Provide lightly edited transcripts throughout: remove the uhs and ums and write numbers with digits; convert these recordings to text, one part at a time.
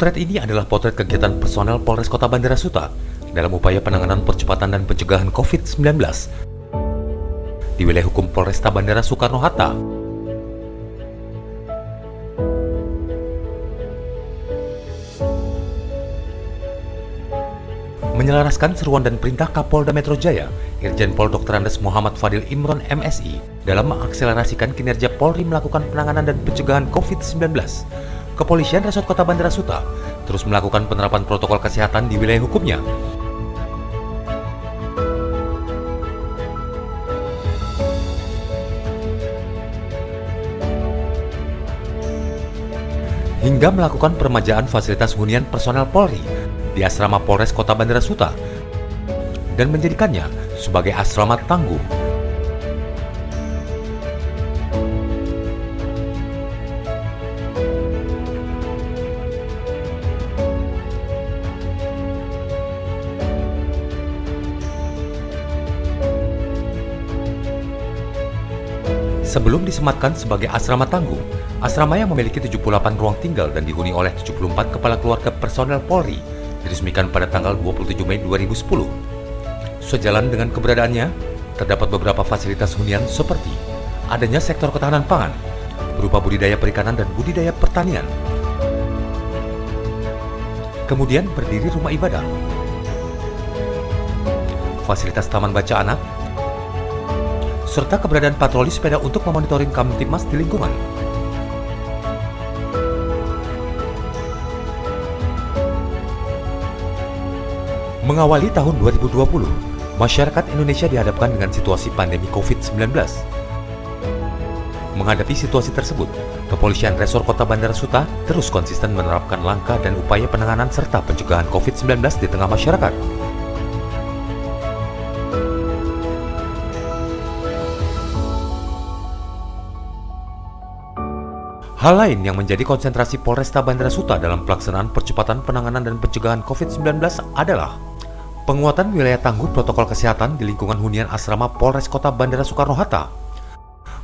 Potret ini adalah potret kegiatan personel Polres Kota Bandara Suta dalam upaya penanganan percepatan dan pencegahan COVID-19 di wilayah hukum Polresta Bandara Soekarno-Hatta. Menyelaraskan seruan dan perintah Kapolda Metro Jaya, Irjen Pol Dr. Andes Muhammad Fadil Imron MSI, dalam mengakselerasikan kinerja Polri melakukan penanganan dan pencegahan COVID-19, Kepolisian Resort Kota Bandara Suta terus melakukan penerapan protokol kesehatan di wilayah hukumnya. Hingga melakukan peremajaan fasilitas hunian personel Polri di asrama Polres Kota Bandara Suta dan menjadikannya sebagai asrama tangguh. Sebelum disematkan sebagai asrama tangguh, asrama yang memiliki 78 ruang tinggal dan dihuni oleh 74 kepala keluarga personel Polri diresmikan pada tanggal 27 Mei 2010. Sejalan dengan keberadaannya, terdapat beberapa fasilitas hunian seperti adanya sektor ketahanan pangan, berupa budidaya perikanan dan budidaya pertanian. Kemudian berdiri rumah ibadah, fasilitas taman baca anak, serta keberadaan patroli sepeda untuk memonitoring Kamtibmas di lingkungan. Mengawali tahun 2020, masyarakat Indonesia dihadapkan dengan situasi pandemi COVID-19. Menghadapi situasi tersebut, Kepolisian Resort Kota Bandara Suta terus konsisten menerapkan langkah dan upaya penanganan serta pencegahan COVID-19 di tengah masyarakat. Hal lain yang menjadi konsentrasi Polresta Bandara Suta dalam pelaksanaan percepatan penanganan dan pencegahan COVID-19 adalah penguatan wilayah tangguh protokol kesehatan di lingkungan hunian asrama Polres Kota Bandara Soekarno-Hatta,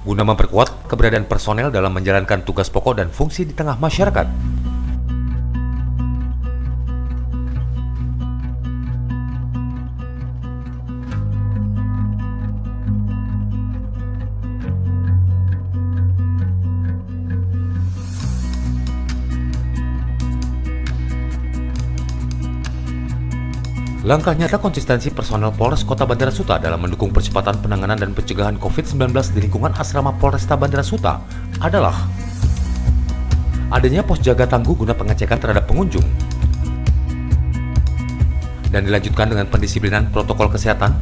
guna memperkuat keberadaan personel dalam menjalankan tugas pokok dan fungsi di tengah masyarakat. Langkah nyata konsistensi personel Polres Kota Bandara Suta dalam mendukung percepatan penanganan dan pencegahan COVID-19 di lingkungan asrama Polresta Bandara Suta adalah adanya pos jaga tangguh guna pengecekan terhadap pengunjung, dan dilanjutkan dengan pendisiplinan protokol kesehatan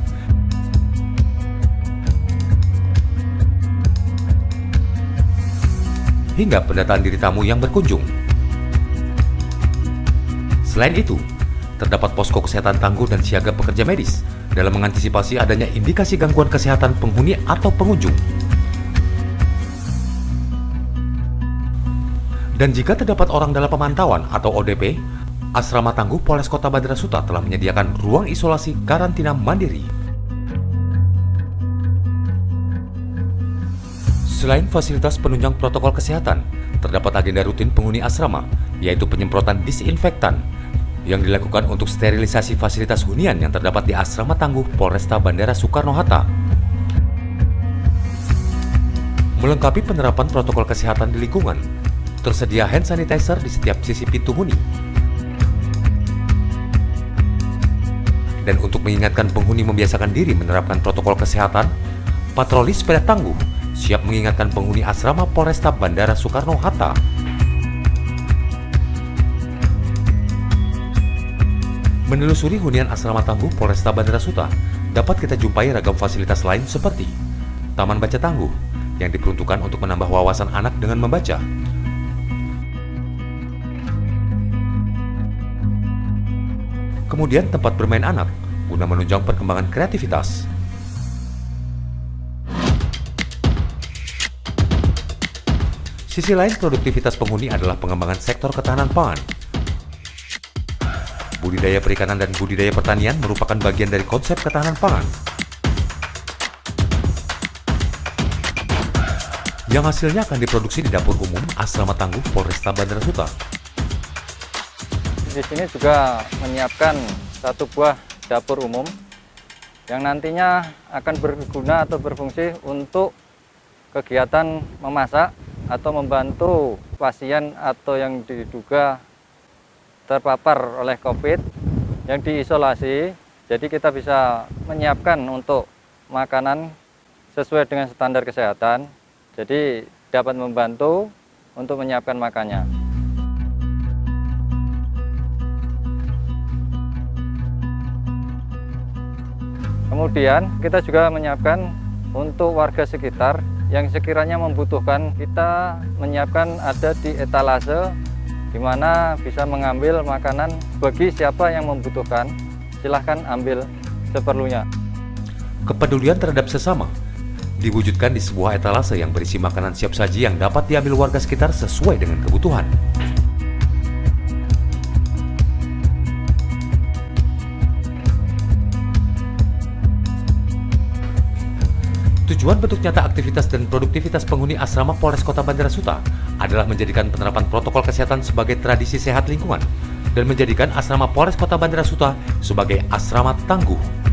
hingga pendataan diri tamu yang berkunjung. Selain itu, terdapat posko kesehatan tangguh dan siaga pekerja medis dalam mengantisipasi adanya indikasi gangguan kesehatan penghuni atau pengunjung. Dan jika terdapat orang dalam pemantauan atau ODP, asrama tangguh Polres Kota Bandara Suta telah menyediakan ruang isolasi karantina mandiri. Selain fasilitas penunjang protokol kesehatan, terdapat agenda rutin penghuni asrama, yaitu penyemprotan disinfektan yang dilakukan untuk sterilisasi fasilitas hunian yang terdapat di asrama tangguh Polresta Bandara Soekarno-Hatta. Melengkapi penerapan protokol kesehatan di lingkungan, tersedia hand sanitizer di setiap sisi pintu huni. Dan untuk mengingatkan penghuni membiasakan diri menerapkan protokol kesehatan, patroli sepeda tangguh siap mengingatkan penghuni asrama Polresta Bandara Soekarno-Hatta. Menelusuri hunian asrama tangguh Polresta Bandara Suta, dapat kita jumpai ragam fasilitas lain seperti taman baca tangguh yang diperuntukkan untuk menambah wawasan anak dengan membaca, kemudian tempat bermain anak guna menunjang perkembangan kreativitas. Sisi lain produktivitas penghuni adalah pengembangan sektor ketahanan pangan. Budidaya perikanan dan budidaya pertanian merupakan bagian dari konsep ketahanan pangan, yang hasilnya akan diproduksi di dapur umum asrama tangguh Polresta Bandara Suta. di sini juga menyiapkan satu buah dapur umum yang nantinya akan berguna atau berfungsi untuk kegiatan memasak atau membantu pasien atau yang diduga terpapar oleh COVID yang diisolasi. Jadi kita bisa menyiapkan untuk makanan sesuai dengan standar kesehatan. Jadi dapat membantu untuk menyiapkan makannya. Kemudian kita juga menyiapkan untuk warga sekitar yang sekiranya membutuhkan, kita menyiapkan ada di etalase di mana bisa mengambil makanan bagi siapa yang membutuhkan, silahkan ambil seperlunya. Kepedulian terhadap sesama diwujudkan di sebuah etalase yang berisi makanan siap saji yang dapat diambil warga sekitar sesuai dengan kebutuhan. Tujuan bentuk nyata aktivitas dan produktivitas penghuni asrama Polres Kota Bandara Suta adalah menjadikan penerapan protokol kesehatan sebagai tradisi sehat lingkungan dan menjadikan asrama Polres Kota Bandara Suta sebagai asrama tangguh.